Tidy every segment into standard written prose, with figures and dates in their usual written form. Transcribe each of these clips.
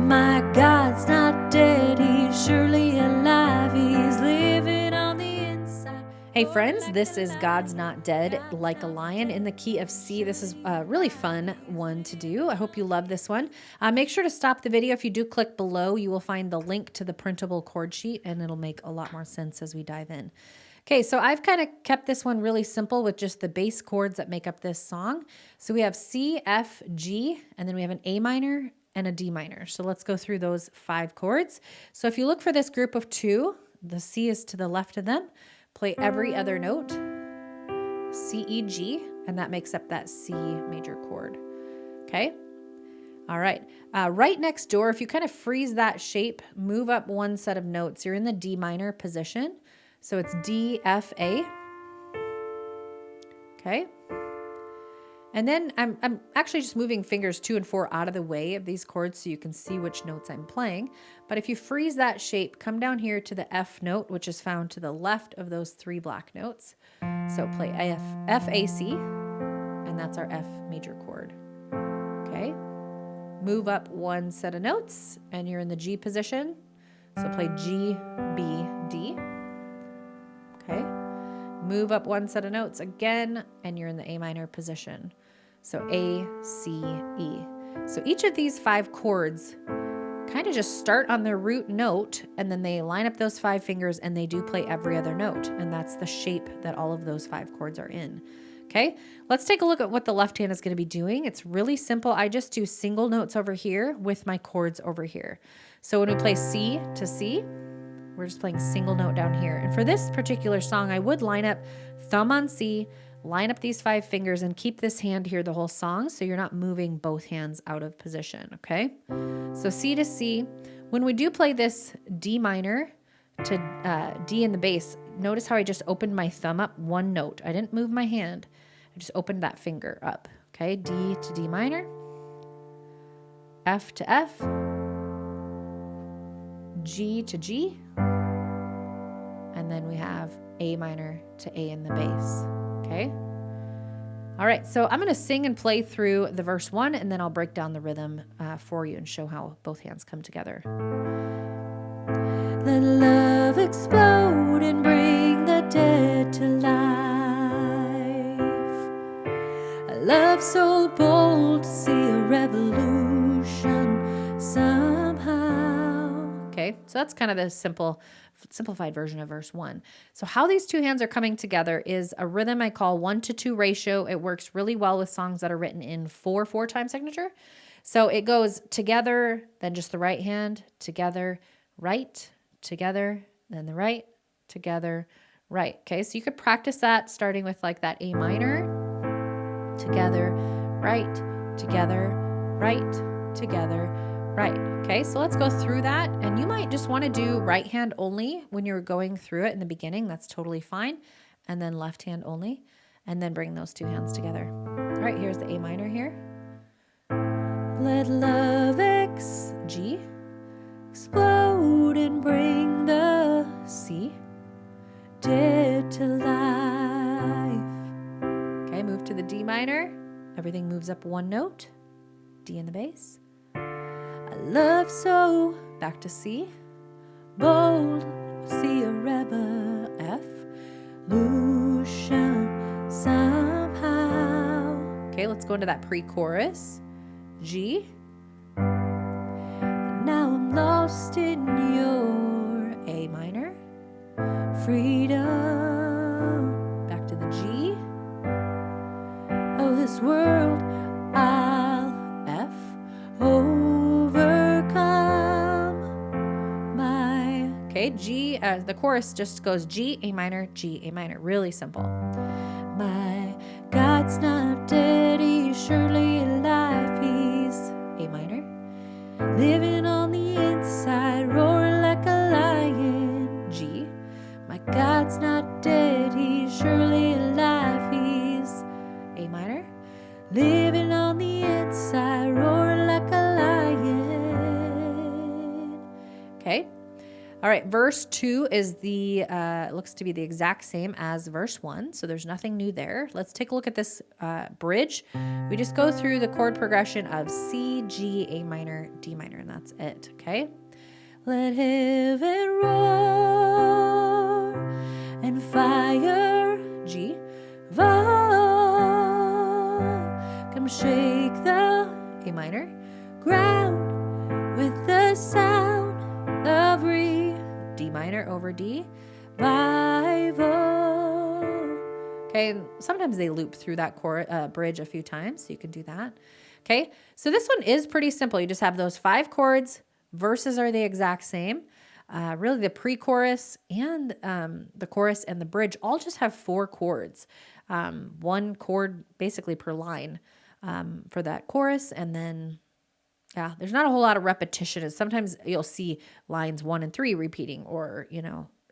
My God's not dead, he's surely alive, he's living on the inside. Hey friends, this is God's Not Dead Like a Lion in the key of C. This is a really fun one to do. I hope you love this one. Make sure to stop the video. If you do click below, you will find the link to the printable chord sheet and it'll make a lot more sense as we dive in. Okay, so I've kind of kept this one really simple with just the bass chords that make up this song. So we have C, F, G, and then we have an A minor and a D minor. So let's go through those 5 chords. So if you look for this group of 2, the C is to the left of them. Play every other note, C, E, G, and that makes up that C major chord, okay? All right, right next door, if you kind of freeze that shape, move up one set of notes, you're in the D minor position. So it's D, F, A, okay? And then I'm actually just moving fingers 2 and 4 out of the way of these chords so you can see which notes I'm playing. But if you freeze that shape, come down here to the F note, which is found to the left of those 3 black notes. So play F, A, C, and that's our F major chord, okay? Move up one set of notes, and you're in the G position. So play G, B, D, okay? Move up one set of notes again, and you're in the A minor position. So A, C, E. So each of these 5 chords kind of just start on their root note, and then they line up those 5 fingers and they do play every other note. And that's the shape that all of those 5 chords are in. Okay, let's take a look at what the left hand is going to be doing. It's really simple. I just do single notes over here with my chords over here. So when we play C to C, we're just playing single note down here. And for this particular song, I would line up thumb on C, line up these 5 fingers, and keep this hand here the whole song so you're not moving both hands out of position, okay? So C to C. When we do play this D minor to D in the bass, notice how I just opened my thumb up one note. I didn't move my hand. I just opened that finger up, okay? D to D minor, F to F, G to G, and then we have A minor to A in the bass, okay? All right, so I'm going to sing and play through the verse 1, and then I'll break down the rhythm for you and show how both hands come together. Let love explode and bring the dead to life. A love so bold to see a revolution somehow. Okay, so that's kind of the simplified version of verse 1. So how these 2 hands are coming together is a rhythm I call 1-to-2 ratio. It works really well with songs that are written in 4/4 time signature. So it goes together, then just the right hand, together, right, together, then the right, together, right. Okay, so you could practice that starting with like that A minor, together, right, together, right, together, right. Okay, so let's go through that. And you might just want to do right hand only when you're going through it in the beginning. That's totally fine. And then left hand only. And then bring those 2 hands together. All right, here's the A minor here. Let love G explode and bring the C dead to life. Okay, move to the D minor. Everything moves up one note. D in the bass. I love so, back to C, bold, C a revolution somehow. Okay, let's go into that pre-chorus. G. Now I'm lost in your A minor. Freedom. Back to the G. Oh, this world I'll F. Okay, G, the chorus just goes G, A minor, G, A minor. Really simple. My God's not dead, he's surely alive. He's A minor. Living on the inside, roaring like a lion. G. My God's not dead, he's surely alive. He's A minor. Living on the inside, roaring like a lion. Okay. All right, verse 2 is looks to be the exact same as verse 1, so there's nothing new there. Let's take a look at this bridge. We just go through the chord progression of C, G, A minor, D minor, and that's it, okay? Let heaven roar and fire, G, fall. Come shake the A minor ground with the sound of D minor over D, revival. Okay, sometimes they loop through that bridge a few times, so you can do that. Okay, so this one is pretty simple. You just have those 5 chords. Verses are the exact same. Really, the pre-chorus and the chorus and the bridge all just have 4 chords. 1 chord basically per line for that chorus, and then yeah, there's not a whole lot of repetition. Sometimes you'll see lines 1 and 3 repeating, or,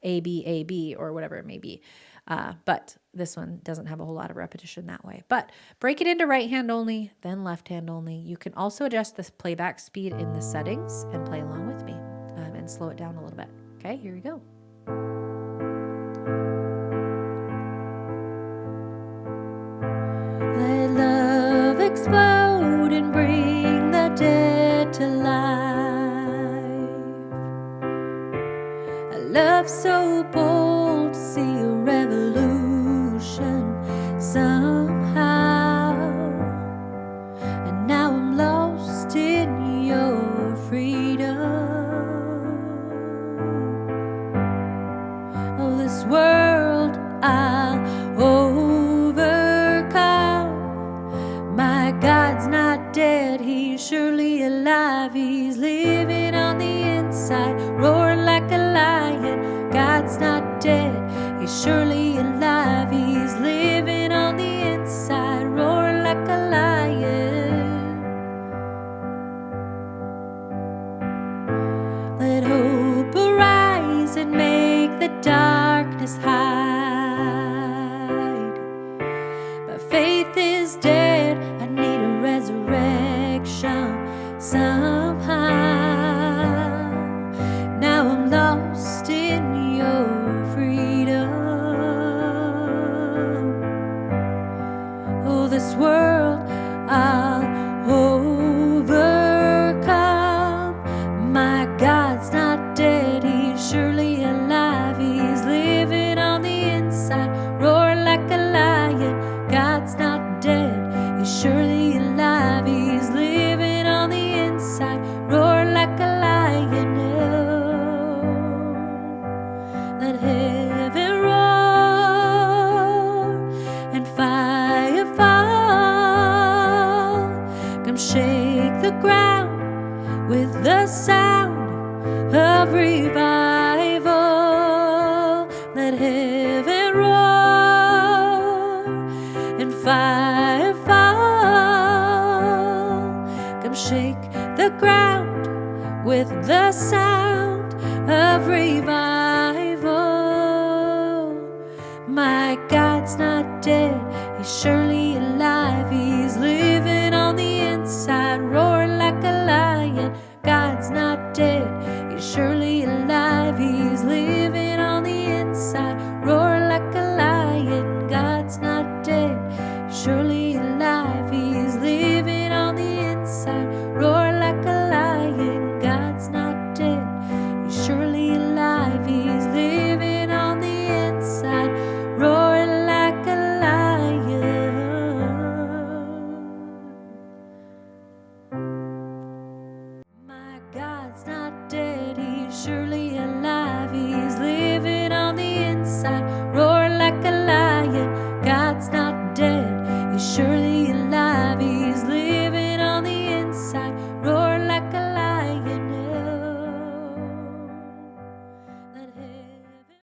A, B, or whatever it may be. But this one doesn't have a whole lot of repetition that way. But break it into right hand only, then left hand only. You can also adjust the playback speed in the settings and play along with me and slow it down a little bit. Okay, here we go. Let love explode and bring the dead to life. A love so bold to see a revolution somehow. And now I'm lost in your freedom. Oh, this world I'll overcome. My God's not dead, he's surely alive. He's living on the inside, roaring like a lion. God's not dead, he's surely alive. He's living on the inside, roaring like a lion. Let hope arise and make the darkness hide. But faith is dead, I need a resurrection somehow. Now I'm lost in your freedom. Oh, this world I'll overcome. My God's not dead, he's surely alive. He's living on the inside, roaring like a lion. God's not dead, he's surely alive. He's living on the inside, roaring like a lion. Let heaven roar and fire fall. Come shake the ground with the sound of revival. Let heaven roar and fire fall. Come shake the ground with the sound of revival. My God's not dead, he's surely alive. He's living on the inside, roaring like a lion. God's not dead, he's surely alive. He's living on the inside, roaring like a lion. God's not dead, he's surely alive. He's living on the inside, roaring like a lion. God's not dead, he's surely alive. He's living on the inside, roaring like a lion. My God's not dead, he's surely alive. He's living on the inside, roaring like a lion. God's not dead, he's surely alive.